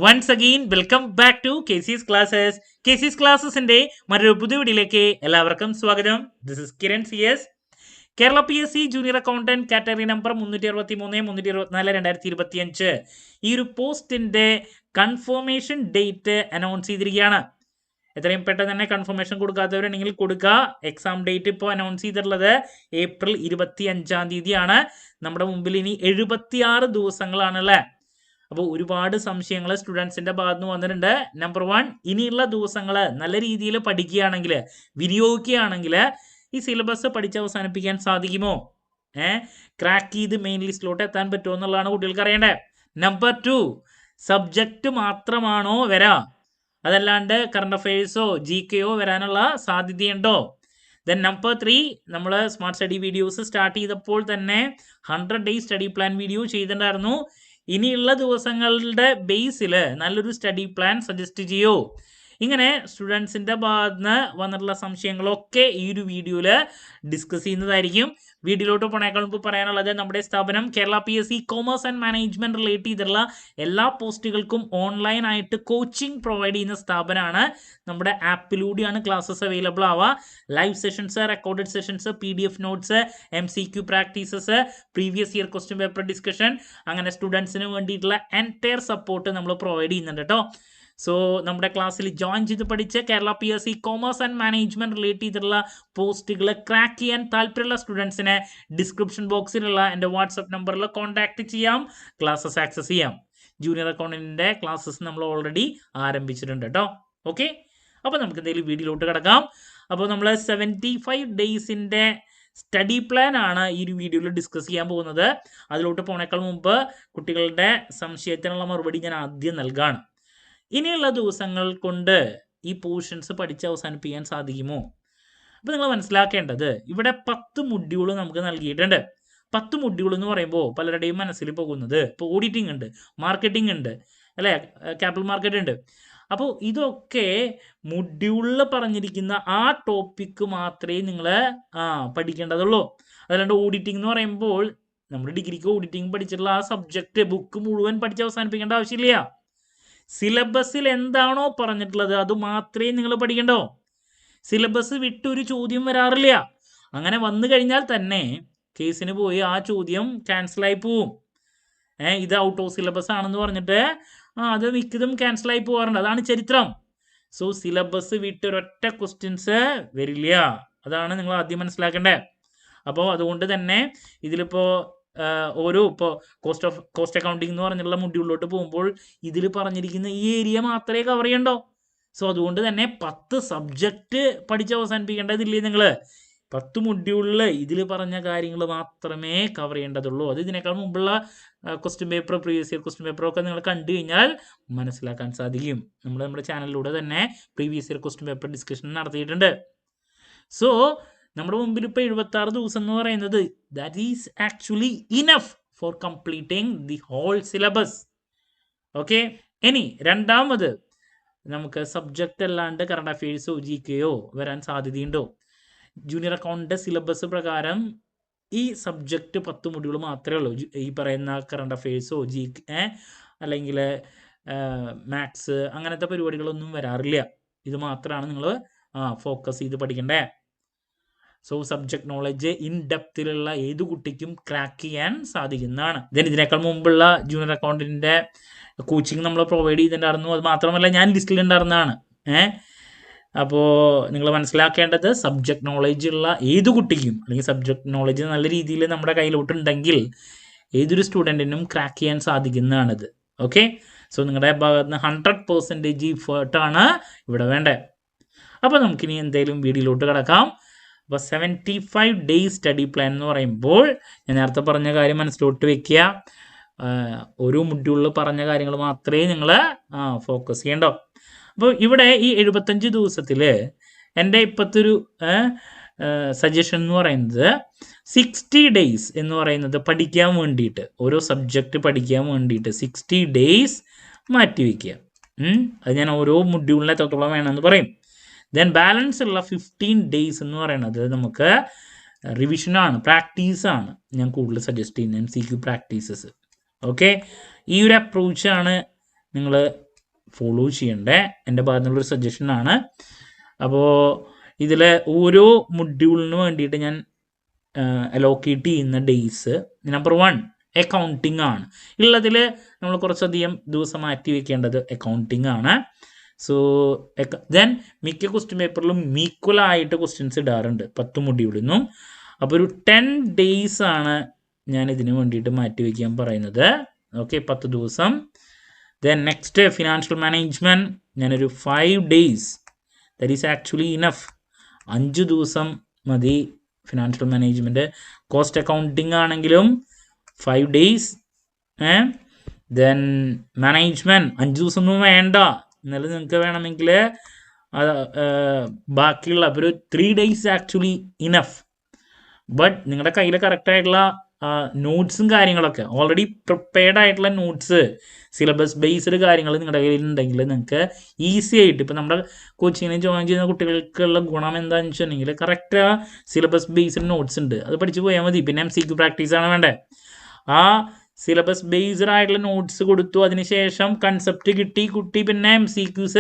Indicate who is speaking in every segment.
Speaker 1: Once again welcome back to KC's classes. KC's ക്ലാസ്സസിന്റെ മറ്റൊരു പുതിയ വീഡിയോയിലേക്ക് എല്ലാവർക്കും സ്വാഗതം. This is Kiran CS. Kerala PSC junior accountant category number 363-324-2025 ഈ ഒരു പോസ്റ്റിന്റെ കൺഫർമേഷൻ ഡേറ്റ് അനൗൺസ് ചെയ്തിരിക്കുകയാണ്. എത്രയും പെട്ടെന്ന് തന്നെ കൺഫർമേഷൻ കൊടുക്കാത്തവരുണ്ടെങ്കിൽ കൊടുക്കുക. എക്സാം ഡേറ്റ് ഇപ്പോൾ അനൗൺസ് ചെയ്തിട്ടുള്ളത് ഏപ്രിൽ 25 നമ്മുടെ മുമ്പിൽ ഇനി 76 ദിവസങ്ങളാണല്ലേ. അപ്പോൾ ഒരുപാട് സംശയങ്ങൾ സ്റ്റുഡൻസിന്റെ ഭാഗത്ത് നിന്ന് വന്നിട്ടുണ്ട്. നമ്പർ 1, ഇനിയുള്ള ദിവസങ്ങൾ നല്ല രീതിയിൽ പഠിക്കുകയാണെങ്കിൽ, വിനിയോഗിക്കുകയാണെങ്കിൽ ഈ സിലബസ് പഠിച്ച് അവസാനിപ്പിക്കാൻ സാധിക്കുമോ? ക്രാക്ക് ചെയ്ത് മെയിൻ ലിസ്റ്റിലോട്ട് എത്താൻ പറ്റുമോ എന്നുള്ളതാണ് കുട്ടികൾക്ക് അറിയേണ്ടത്. നമ്പർ 2, സബ്ജക്റ്റ് മാത്രമാണോ വരാ, അതല്ലാണ്ട് കറണ്ട് അഫയേഴ്സോ GKയോ വരാനുള്ള സാധ്യതയുണ്ടോ? ദെൻ നമ്പർ 3, നമ്മൾ സ്മാർട്ട് സ്റ്റഡി വീഡിയോസ് സ്റ്റാർട്ട് ചെയ്തപ്പോൾ തന്നെ 100 ഡേയ്സ് സ്റ്റഡി പ്ലാൻ വീഡിയോ ചെയ്തിട്ടുണ്ടായിരുന്നു. ഇനിയുള്ള ദിവസങ്ങളുടെ ബേസിൽ നല്ലൊരു സ്റ്റഡി പ്ലാൻ സജസ്റ്റ് ചെയ്യോ? ഇങ്ങനെ സ്റ്റുഡൻസിൻ്റെ ഭാഗത്ത് നിന്ന് വന്നിട്ടുള്ള സംശയങ്ങളൊക്കെ ഈ ഒരു വീഡിയോയിൽ ഡിസ്കസ് ചെയ്യുന്നതായിരിക്കും. വീഡിയോയിലോട്ട് പോണേക്കാൾ മുമ്പ് പറയാനുള്ളത്, നമ്മുടെ സ്ഥാപനം Kerala PSC commerce and management relate ചെയ്തിട്ടുള്ള എല്ലാ പോസ്റ്റുകൾക്കും ഓൺലൈനായിട്ട് കോച്ചിങ് പ്രൊവൈഡ് ചെയ്യുന്ന സ്ഥാപനമാണ്. നമ്മുടെ ആപ്പിലൂടെയാണ് ക്ലാസ്സസ് അവൈലബിൾ ആവുക. Live sessions, recorded sessions, PDF notes, MCQ practices, previous year question paper discussion, അങ്ങനെ സ്റ്റുഡൻസിന് വേണ്ടിയിട്ടുള്ള എൻറ്റയർ സപ്പോർട്ട് നമ്മൾ പ്രൊവൈഡ് ചെയ്യുന്നുണ്ട് കേട്ടോ. സോ നമ്മുടെ ക്ലാസ്സിൽ ജോയിൻ ചെയ്ത് പഠിച്ച് Kerala PSC commerce and management relate ചെയ്തിട്ടുള്ള പോസ്റ്റുകൾ ക്രാക്ക് ചെയ്യാൻ താല്പര്യമുള്ള സ്റ്റുഡൻസിനെ ഡിസ്ക്രിപ്ഷൻ ബോക്സിലുള്ള എൻ്റെ വാട്സപ്പ് നമ്പറിൽ കോൺടാക്ട് ചെയ്യാം, ക്ലാസ്സസ് ആക്സസ് ചെയ്യാം. ജൂനിയർ അക്കൗണ്ടന്റിൻ്റെ ക്ലാസ്സസ് നമ്മൾ ഓൾറെഡി ആരംഭിച്ചിട്ടുണ്ട് കേട്ടോ. ഓക്കെ, അപ്പോൾ നമുക്ക് എന്തെങ്കിലും വീഡിയോയിലോട്ട് കിടക്കാം. അപ്പോൾ നമ്മൾ 75 ഡേയ്സിൻ്റെ സ്റ്റഡി പ്ലാൻ ആണ് ഈ ഒരു വീഡിയോയിൽ ഡിസ്കസ് ചെയ്യാൻ പോകുന്നത്. അതിലോട്ട് പോണേക്കാൾ മുമ്പ് കുട്ടികളുടെ സംശയത്തിനുള്ള മറുപടി ഞാൻ ആദ്യം നൽകാണ്. ഇനിയുള്ള ദിവസങ്ങൾ കൊണ്ട് ഈ പോർഷൻസ് പഠിച്ച് അവസാനിപ്പിക്കാൻ സാധിക്കുമോ? അപ്പോൾ നിങ്ങൾ മനസ്സിലാക്കേണ്ടത്, ഇവിടെ 10 മൊഡ്യൂൾ നമുക്ക് നൽകിയിട്ടുണ്ട്. 10 മൊഡ്യൂൾ എന്ന് പറയുമ്പോൾ പലരുടെയും മനസ്സിൽ പോകുന്നത്, ഇപ്പോൾ ഓഡിറ്റിംഗ് ഉണ്ട്, മാർക്കറ്റിംഗ് ഉണ്ട്, അല്ലേ, ക്യാപിറ്റൽ മാർക്കറ്റ് ഉണ്ട്. അപ്പോൾ ഇതൊക്കെ മൊഡ്യൂളിൽ പറഞ്ഞിരിക്കുന്ന ആ ടോപ്പിക്ക് മാത്രമേ നിങ്ങൾ പഠിക്കേണ്ടതുള്ളൂ. അതല്ലാണ്ട് ഓഡിറ്റിംഗ് എന്ന് പറയുമ്പോൾ നമ്മുടെ ഡിഗ്രിക്ക് ഓഡിറ്റിംഗ് പഠിച്ചിട്ടുള്ള ആ സബ്ജക്റ്റ് ബുക്ക് മുഴുവൻ പഠിച്ച് അവസാനിപ്പിക്കേണ്ട ആവശ്യമില്ല. സിലബസിൽ എന്താണോ പറഞ്ഞിട്ടുള്ളത് അത് മാത്രമേ നിങ്ങൾ പഠിക്കണ്ടോ. സിലബസ് വിട്ടൊരു ചോദ്യം വരാറില്ല. അങ്ങനെ വന്നു കഴിഞ്ഞാൽ തന്നെ കേസിന് പോയി ആ ചോദ്യം ക്യാൻസലായി പോവും. ഇത് ഔട്ട് ഓഫ് സിലബസ് ആണെന്ന് പറഞ്ഞിട്ട് അത് മിക്കതും ക്യാൻസലായി പോകാറുണ്ട്. അതാണ് ചരിത്രം. സോ സിലബസ് വിട്ടൊരൊറ്റ ക്വസ്റ്റ്യൻസ് വരില്ല. അതാണ് നിങ്ങൾ ആദ്യം മനസ്സിലാക്കേണ്ടത്. അപ്പോൾ അതുകൊണ്ട് തന്നെ ഇതിലിപ്പോൾ ഇപ്പോൾ കോസ്റ്റ് അക്കൗണ്ടിങ് എന്ന് പറഞ്ഞിട്ടുള്ള മൊഡ്യൂളിലോട്ട് പോകുമ്പോൾ ഇതിൽ പറഞ്ഞിരിക്കുന്ന ഈ ഏരിയ മാത്രമേ കവർ ചെയ്യണ്ടോ. സോ അതുകൊണ്ട് തന്നെ 10 സബ്ജക്റ്റ് പഠിച്ച് അവസാനിപ്പിക്കേണ്ടതില്ലേ നിങ്ങൾ. 10 മൊഡ്യൂളിൽ ഇതിൽ പറഞ്ഞ കാര്യങ്ങൾ മാത്രമേ കവർ ചെയ്യേണ്ടതുള്ളൂ. അത് ഇതിനേക്കാൾ മുമ്പുള്ള question paper, previous year question പേപ്പറൊക്കെ നിങ്ങൾ കണ്ടു കഴിഞ്ഞാൽ മനസ്സിലാക്കാൻ സാധിക്കും. നമ്മുടെ ചാനലിലൂടെ തന്നെ previous year question paper discussion നടത്തിയിട്ടുണ്ട്. സോ നമ്മുടെ മുമ്പിൽ ഇപ്പോൾ 76 ദിവസം എന്ന് പറയുന്നത് that is actually enough for completing the whole syllabus. Okay, ഇനി രണ്ടാമത്, നമുക്ക് സബ്ജക്റ്റ് അല്ലാണ്ട് കറണ്ട് അഫയേഴ്സോ GKയോ വരാൻ സാധ്യതയുണ്ടോ? ജൂനിയർ അക്കൗണ്ടിൻ്റെ സിലബസ് പ്രകാരം ഈ സബ്ജക്റ്റ് 10 മൊഡ്യൂൾ മാത്രമേ ഉള്ളൂ. ഈ പറയുന്ന കറണ്ട് അഫയേഴ്സോ അല്ലെങ്കിൽ മാത്സ് അങ്ങനത്തെ പരിപാടികളൊന്നും വരാറില്ല. ഇത് മാത്രമാണ് നിങ്ങൾ ഫോക്കസ് ചെയ്ത് പഠിക്കേണ്ടത്. സോ സബ്ജക്ട് നോളജ് ഇൻ ഡെപ്തിലുള്ള ഏത് കുട്ടിക്കും ക്രാക്ക് ചെയ്യാൻ സാധിക്കുന്നതാണ്. ഇതിനേക്കാൾ മുമ്പുള്ള ജൂനിയർ അക്കൗണ്ടിൻ്റെ കോച്ചിങ് നമ്മൾ പ്രൊവൈഡ് ചെയ്തിട്ടുണ്ടായിരുന്നു. അത് മാത്രമല്ല ഞാൻ ലിസ്റ്റിലുണ്ടായിരുന്നതാണ്. അപ്പോൾ നിങ്ങൾ മനസ്സിലാക്കേണ്ടത്, സബ്ജക്ട് നോളജ് ഉള്ള ഏത് കുട്ടിക്കും, അല്ലെങ്കിൽ സബ്ജക്ട് നോളജ് നല്ല രീതിയിൽ നമ്മുടെ കയ്യിലോട്ടുണ്ടെങ്കിൽ ഏതൊരു സ്റ്റുഡൻറ്റിനും ക്രാക്ക് ചെയ്യാൻ സാധിക്കുന്നതാണിത്. ഓക്കെ, സോ നിങ്ങളുടെ ഭാഗത്ത് നിന്ന് 100% എഫേർട്ടാണ് ഇവിടെ വേണ്ടത്. അപ്പോൾ നമുക്കിനി എന്തെങ്കിലും വീഡിയോയിലോട്ട് കിടക്കാം. അപ്പോൾ 75 ഡേയ്സ് സ്റ്റഡി പ്ലാൻ എന്ന് പറയുമ്പോൾ ഞാൻ നേരത്തെ പറഞ്ഞ കാര്യം മനസ്സിലോട്ട് വെക്കുക. ഓരോ മൊഡ്യൂളിൽ പറഞ്ഞ കാര്യങ്ങൾ മാത്രമേ നിങ്ങൾ ഫോക്കസ് ചെയ്യണ്ടോ. അപ്പോൾ ഇവിടെ ഈ 75 ദിവസത്തിൽ എൻ്റെ ഇപ്പോഴത്തെ ഒരു സജഷൻ എന്ന് പറയുന്നത് 60 ഡേയ്സ് എന്ന് പറയുന്നത് പഠിക്കാൻ വേണ്ടിയിട്ട്, ഓരോ സബ്ജക്റ്റ് പഠിക്കാൻ വേണ്ടിയിട്ട് 60 ഡേയ്സ് മാറ്റി വയ്ക്കുക. അത് ഞാൻ ഓരോ മൊഡ്യൂളിന് എത്രത്തോളം വേണമെന്ന് പറയും. ദെൻ ബാലൻസ് ഉള്ള 15 ഡേയ്സ് എന്ന് പറയുന്നത് നമുക്ക് റിവിഷനാണ്, പ്രാക്ടീസാണ് ഞാൻ കൂടുതൽ സജസ്റ്റ് ചെയ്യുന്നത്, MCQ പ്രാക്ടീസസ്. ഓക്കെ, ഈ ഒരു അപ്രോച്ചാണ് നിങ്ങൾ ഫോളോ ചെയ്യണ്ടേ, എൻ്റെ ഭാഗത്തു നിന്നുള്ളൊരു സജഷനാണ്. അപ്പോൾ ഇതിൽ ഓരോ മൊഡ്യൂളിന് വേണ്ടിയിട്ട് ഞാൻ അലോക്കേറ്റ് ചെയ്യുന്ന ഡേയ്സ്, നമ്പർ 1 അക്കൗണ്ടിങ് ആണ്. ഉള്ളതിൽ നമ്മൾ കുറച്ചധികം ദിവസം മാറ്റി വെക്കേണ്ടത് അക്കൗണ്ടിങ് ആണ്. സോ ദെൻ മിക്ക ക്വസ്റ്റ്യൻ പേപ്പറിലും ഈക്വലായിട്ട് ക്വസ്റ്റ്യൻസ് ഇടാറുണ്ട് 10 മൊഡ്യൂളിൽ നിന്നും. അപ്പോൾ ഒരു 10 days ആണ് ഞാൻ ഇതിന് വേണ്ടിയിട്ട് മാറ്റി വയ്ക്കാൻ പറയുന്നത്. ഓക്കെ, 10 ദിവസം. ദെൻ നെക്സ്റ്റ് ഫിനാൻഷ്യൽ മാനേജ്മെൻറ്റ്, ഞാനൊരു 5 days, that is actually enough. 5 ദിവസം മതി ഫിനാൻഷ്യൽ മാനേജ്മെൻറ്റ്. കോസ്റ്റ് അക്കൗണ്ടിങ് ആണെങ്കിലും 5 days. ദെൻ മാനേജ്മെൻറ്റ് 5 ദിവസമൊന്നും വേണ്ട, എന്നാലും നിങ്ങൾക്ക് വേണമെങ്കിൽ ബാക്കിയുള്ള ഒരു 3 days ആക്ച്വലി ഇനഫ്. ബട്ട് നിങ്ങളുടെ കയ്യിൽ കറക്റ്റായിട്ടുള്ള നോട്ട്സും കാര്യങ്ങളൊക്കെ, ഓൾറെഡി പ്രിപ്പയർഡ് ആയിട്ടുള്ള നോട്ട്സ്, സിലബസ് ബേസ്ഡ് കാര്യങ്ങൾ നിങ്ങളുടെ കയ്യിലുണ്ടെങ്കിൽ നിങ്ങൾക്ക് ഈസി ആയിട്ട്, ഇപ്പോൾ നമ്മുടെ കോച്ചിങ്ങിന് ജോയിൻ ചെയ്യുന്ന കുട്ടികൾക്കുള്ള ഗുണം എന്താണെന്ന് വെച്ചിട്ടുണ്ടെങ്കിൽ കറക്റ്റ് സിലബസ് ബേസ്ഡ് നോട്ട്സ് ഉണ്ട്, അത് പഠിച്ച് പോയാൽ മതി. പിന്നെ MCQ പ്രാക്ടീസാണ് വേണ്ടേ. ആ സിലബസ് ബേസ്ഡ് ആയിട്ടുള്ള നോട്ട്സ് കൊടുത്തു, അതിനുശേഷം കൺസെപ്റ്റ് കിട്ടി കുട്ടി, പിന്നെ MCQs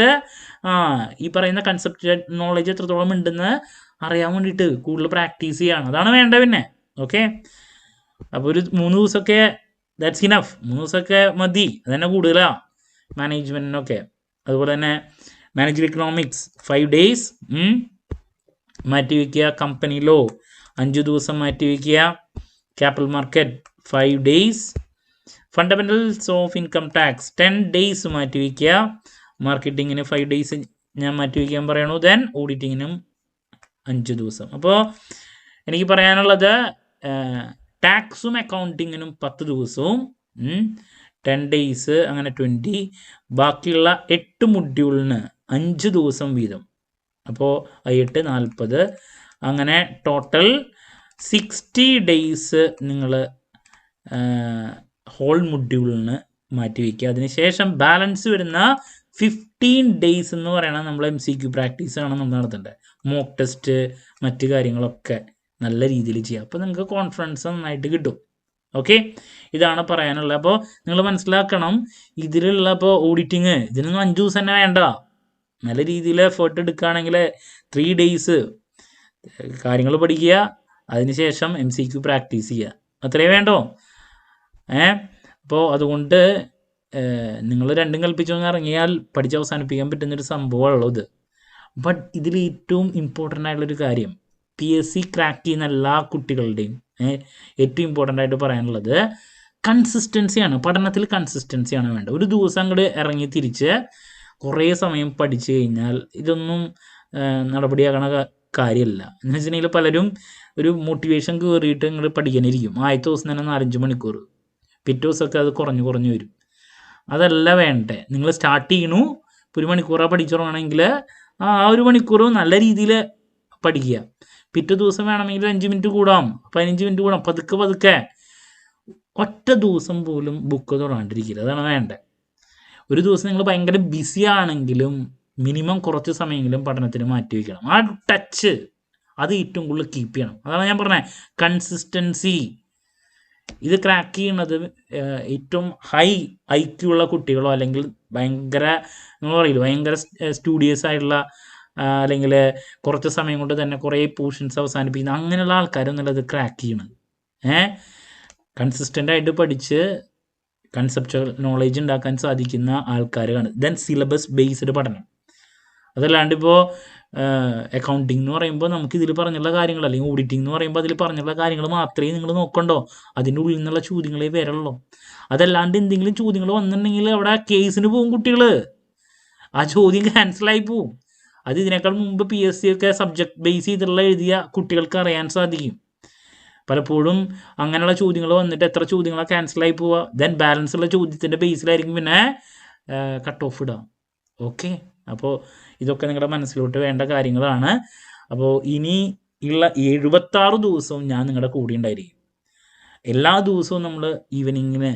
Speaker 1: ഈ പറയുന്ന കൺസെപ്റ്റ് നോളജ് എത്രത്തോളം ഉണ്ടെന്ന് അറിയാൻ വേണ്ടിയിട്ട് കൂടുതൽ പ്രാക്ടീസ് ചെയ്യാണ്, അതാണ് വേണ്ടത്. പിന്നെ ഓക്കെ, അപ്പോൾ ഒരു 3 ദിവസമൊക്കെ ദാറ്റ്സ് ഇനഫ്. 3 ദിവസമൊക്കെ മതി, അതന്നെ കൂടുതലാണ് മാനേജ്മെൻറ്റിനൊക്കെ. അതുപോലെ തന്നെ മാനേജർ ഇക്കണോമിക്സ് 5 days മാറ്റി വയ്ക്കുക. കമ്പനി ലോ 5 ദിവസം മാറ്റി വയ്ക്കുക. Capital market 5 days. Fundamentals of income tax 10 days മാറ്റി വയ്ക്കുക. മാർക്കറ്റിങ്ങിന് 5 days ഞാൻ മാറ്റി വയ്ക്കാൻ പറയണു. ദെൻ ഓഡിറ്റിങ്ങിനും 5 ദിവസം. അപ്പോൾ എനിക്ക് പറയാനുള്ളത് ടാക്സും അക്കൗണ്ടിങ്ങിനും 10 ദിവസവും 10 days, അങ്ങനെ 20. ബാക്കിയുള്ള 8 മൊഡ്യൂളിന് 5 ദിവസം വീതം. അപ്പോൾ 8 40, അങ്ങനെ ടോട്ടൽ 60 days നിങ്ങൾ ഹോൾ മൊഡ്യൂളിന് മാറ്റി വയ്ക്കുക. അതിനുശേഷം ബാലൻസ് വരുന്ന 15 days എന്ന് പറയുന്നത് നമ്മൾ MCQ പ്രാക്ടീസാണ് നമ്മൾ നടത്തേണ്ടത്. മോക്ക് ടെസ്റ്റ്, മറ്റു കാര്യങ്ങളൊക്കെ നല്ല രീതിയിൽ ചെയ്യുക. അപ്പോൾ നിങ്ങൾക്ക് കോൺഫിഡൻസ് നന്നായിട്ട് കിട്ടും. ഓക്കെ, ഇതാണ് പറയാനുള്ളത്. അപ്പോൾ നിങ്ങൾ മനസ്സിലാക്കണം, ഇതിലുള്ള ഇപ്പോൾ ഓഡിറ്റിങ് ഇതിനൊന്നും 5 ദിവസം തന്നെ വേണ്ട. നല്ല രീതിയിൽ എഫേർട്ട് എടുക്കുകയാണെങ്കിൽ 3 days കാര്യങ്ങൾ പഠിക്കുക, അതിനുശേഷം MCQ പ്രാക്ടീസ് ചെയ്യുക, അത്രയേ വേണ്ടോ. അപ്പോൾ അതുകൊണ്ട് നിങ്ങൾ രണ്ടും കൽപ്പിച്ചൊന്ന് ഇറങ്ങിയാൽ പഠിച്ച് അവസാനിപ്പിക്കാൻ പറ്റുന്നൊരു സംഭവമുള്ളത്. ബട്ട് ഇതിൽ ഏറ്റവും ഇമ്പോർട്ടൻ്റ് ആയിട്ടുള്ളൊരു കാര്യം, PSC ക്രാക്ക് ചെയ്യുന്ന എല്ലാ കുട്ടികളുടെയും ഏറ്റവും ഇമ്പോർട്ടൻ്റ് ആയിട്ട് പറയാനുള്ളത് കൺസിസ്റ്റൻസിയാണ്. പഠനത്തിൽ കൺസിസ്റ്റൻസിയാണ് വേണ്ടത്. ഒരു ദിവസം അങ്ങോട്ട് ഇറങ്ങി തിരിച്ച് കുറേ സമയം പഠിച്ചു കഴിഞ്ഞാൽ ഇതൊന്നും നടപടിയാകണ കാര്യമല്ല. എന്ന് വെച്ചിട്ടുണ്ടെങ്കിൽ പലരും ഒരു മോട്ടിവേഷൻ കയറിയിട്ട് ഇങ്ങോട്ട് പഠിക്കാനിരിക്കും. ആദ്യത്തെ ദിവസം തന്നെ 4-5 മണിക്കൂർ, പിറ്റേ ദിവസമൊക്കെ അത് കുറഞ്ഞു വരും. അതല്ല വേണ്ടേ. നിങ്ങൾ സ്റ്റാർട്ട് ചെയ്യണു, 1 മണിക്കൂറാണ് പഠിച്ചു തുടങ്ങണമെങ്കിൽ ആ 1 മണിക്കൂർ നല്ല രീതിയിൽ പഠിക്കുക. പിറ്റേ ദിവസം വേണമെങ്കിൽ 5 minute കൂടാം, 15 minute കൂടാം, പതുക്കെ. ഒറ്റ ദിവസം പോലും ബുക്ക് തൊടാണ്ടിരിക്കില്ല, അതാണ് വേണ്ടത്. ഒരു ദിവസം നിങ്ങൾ ഭയങ്കര ബിസി ആണെങ്കിലും മിനിമം കുറച്ച് സമയമെങ്കിലും പഠനത്തിന് മാറ്റി വയ്ക്കണം. ആ ടച്ച് അത് ഏറ്റവും കൂടുതൽ കീപ്പ് ചെയ്യണം. അതാണ് ഞാൻ പറഞ്ഞത്, കൺസിസ്റ്റൻസി. ഇത് ക്രാക്ക് ചെയ്യുന്നത് ഏറ്റവും ഹൈ IQ ഉള്ള കുട്ടികളോ അല്ലെങ്കിൽ ഭയങ്കര നിങ്ങൾ പറയില്ല ഭയങ്കര സ്റ്റുഡിയസ് ആയിട്ടുള്ള അല്ലെങ്കിൽ കുറച്ച് സമയം കൊണ്ട് തന്നെ കുറേ പോർഷൻസ് അവസാനിപ്പിക്കുന്ന അങ്ങനെയുള്ള ആൾക്കാരൊന്നുമല്ല ഇത് ക്രാക്ക് ചെയ്യണത്. കൺസിസ്റ്റൻ്റ് ആയിട്ട് പഠിച്ച് കൺസെപ്ച്വൽ നോളേജ് ഉണ്ടാക്കാൻ സാധിക്കുന്ന ആൾക്കാരാണ്. ദെൻ സിലബസ് ബേസ്ഡ് പഠനം. അതല്ലാണ്ട് ഇപ്പോൾ അക്കൗണ്ടിങ് എന്ന് പറയുമ്പോൾ നമുക്ക് ഇതിൽ പറഞ്ഞുള്ള കാര്യങ്ങൾ, അല്ലെങ്കിൽ ഓഡിറ്റിംഗ് എന്ന് പറയുമ്പോൾ അതിൽ പറഞ്ഞുള്ള കാര്യങ്ങൾ മാത്രമേ നിങ്ങൾ നോക്കണ്ടോ, അതിൻ്റെ ഉള്ളിൽ നിന്നുള്ള ചോദ്യങ്ങളെ വരുള്ളൂ. അതല്ലാണ്ട് എന്തെങ്കിലും ചോദ്യങ്ങൾ വന്നിട്ടുണ്ടെങ്കിൽ അവിടെ കേസിന് പോകും കുട്ടികൾ, ആ ചോദ്യം ക്യാൻസലായി പോവും. അത് ഇതിനേക്കാൾ മുമ്പ് PSC ഒക്കെ സബ്ജക്ട് ബേസ് ചെയ്തിട്ടുള്ള എഴുതിയ കുട്ടികൾക്ക് അറിയാൻ സാധിക്കും. പലപ്പോഴും അങ്ങനെയുള്ള ചോദ്യങ്ങൾ വന്നിട്ട് എത്ര ചോദ്യങ്ങളാണ് ക്യാൻസലായി പോവുക. ദെൻ ബാലൻസ് ഉള്ള ചോദ്യത്തിൻ്റെ ബേസിലായിരിക്കും പിന്നെ കട്ട് ഓഫ് ഇടുക. ഓക്കെ, അപ്പോൾ ഇതൊക്കെ നിങ്ങളുടെ മനസ്സിലോട്ട് വേണ്ട കാര്യങ്ങളാണ്. അപ്പോൾ ഇനി ഉള്ള 76 ദിവസവും ഞാൻ നിങ്ങളുടെ കൂടെ ഉണ്ടായിരിക്കും. എല്ലാ ദിവസവും നമ്മൾ ഈവനിങ്ങിന്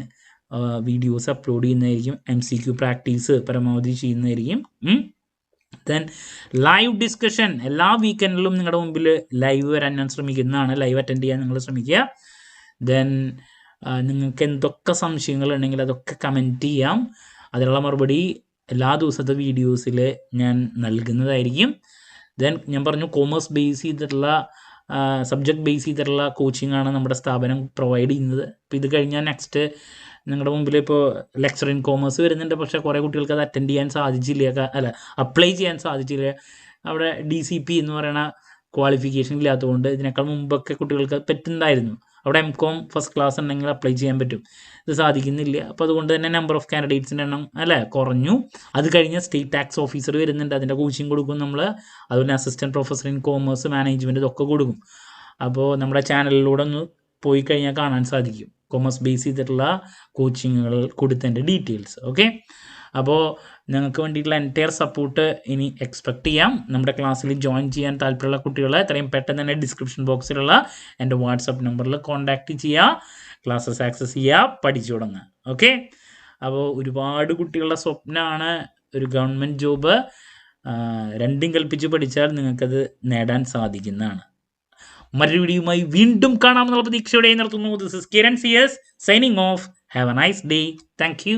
Speaker 1: വീഡിയോസ് അപ്ലോഡ് ചെയ്യുന്നതായിരിക്കും. MCQ പ്രാക്ടീസ് പരമാവധി ചെയ്യുന്നതായിരിക്കും. ദെൻ ലൈവ് ഡിസ്കഷൻ എല്ലാ വീക്കെൻഡിലും നിങ്ങളുടെ മുമ്പിൽ ലൈവ് വരാൻ ഞാൻ ശ്രമിക്കുന്നതാണ്. ലൈവ് അറ്റൻഡ് ചെയ്യാൻ നിങ്ങൾ ശ്രമിക്കുക. ദെൻ നിങ്ങൾക്ക് എന്തൊക്കെ സംശയങ്ങളുണ്ടെങ്കിൽ അതൊക്കെ കമൻറ്റ് ചെയ്യാം. അതിനുള്ള മറുപടി എല്ലാ ദിവസത്തെ വീഡിയോസിൽ ഞാൻ നൽകുന്നതായിരിക്കും. ദെൻ ഞാൻ പറഞ്ഞു കോമേഴ്സ് ബേസ് ചെയ്തിട്ടുള്ള സബ്ജക്റ്റ് ബേസ് ചെയ്തിട്ടുള്ള കോച്ചിങ് ആണ് നമ്മുടെ സ്ഥാപനം പ്രൊവൈഡ് ചെയ്യുന്നത്. അപ്പോൾ ഇത് കഴിഞ്ഞാൽ നെക്സ്റ്റ് നിങ്ങളുടെ മുമ്പിൽ ഇപ്പോൾ ലെക്ചർ ഇൻ കോമേഴ്സ് വരുന്നുണ്ട്. പക്ഷേ കുറേ കുട്ടികൾക്ക് അത് അറ്റൻഡ് ചെയ്യാൻ സാധിച്ചില്ല, അപ്ലൈ ചെയ്യാൻ സാധിച്ചില്ല. അവിടെ DCP എന്ന് പറയുന്ന ക്വാളിഫിക്കേഷൻ ഇല്ലാത്തതുകൊണ്ട് ഇതിനേക്കാൾ മുമ്പൊക്കെ കുട്ടികൾക്ക് പറ്റുന്നുണ്ടായിരുന്നു. അവിടെ MCOM ഫസ്റ്റ് ക്ലാസ് ഉണ്ടെങ്കിൽ അപ്ലൈ ചെയ്യാൻ പറ്റും. ഇത് സാധിക്കുന്നില്ല. അപ്പോൾ അതുകൊണ്ട് തന്നെ നമ്പർ ഓഫ് കാൻഡിഡേറ്റ്സിൻ്റെ എണ്ണം കുറഞ്ഞു. അത് കഴിഞ്ഞ് സ്റ്റേറ്റ് ടാക്സ് ഓഫീസർ വരുന്നുണ്ട്, അതിൻ്റെ കോച്ചിങ് കൊടുക്കും നമ്മൾ. അതുപോലെ assistant professor in commerce management ഇതൊക്കെ കൊടുക്കും. അപ്പോൾ നമ്മുടെ ചാനലിലൂടെ ഒന്ന് പോയി കഴിഞ്ഞാൽ കാണാൻ സാധിക്കും കോമേഴ്സ് ബേസ് ചെയ്തിട്ടുള്ള കോച്ചിങ്ങുകൾ കൊടുത്തതിൻ്റെ ഡീറ്റെയിൽസ്. ഓക്കെ, അപ്പോൾ നിങ്ങൾക്ക് വേണ്ടിയിട്ടുള്ള എൻറ്റയർ സപ്പോർട്ട് ഇനി എക്സ്പെക്ട് ചെയ്യാം. നമ്മുടെ ക്ലാസ്സിൽ ജോയിൻ ചെയ്യാൻ താല്പര്യമുള്ള കുട്ടികളെ എത്രയും പെട്ടെന്ന് തന്നെ ഡിസ്ക്രിപ്ഷൻ ബോക്സിലുള്ള എൻ്റെ വാട്സപ്പ് നമ്പറിൽ കോൺടാക്റ്റ് ചെയ്യുക, ക്ലാസ്സസ് ആക്സസ് ചെയ്യുക, പഠിച്ചു തുടങ്ങുക. ഓക്കെ, അപ്പോൾ ഒരുപാട് കുട്ടികളുടെ സ്വപ്നമാണ് ഒരു ഗവൺമെൻറ് ജോബ്. രണ്ടും കൽപ്പിച്ച് പഠിച്ചാൽ നിങ്ങൾക്കത് നേടാൻ സാധിക്കുന്നതാണ്. മറ്റൊരു വീഡിയോയുമായി വീണ്ടും കാണാമെന്നുള്ള പ്രതീക്ഷയോടെ നിർത്തുന്നു. This is Kiran CS signing off. Have a nice day. Thank U.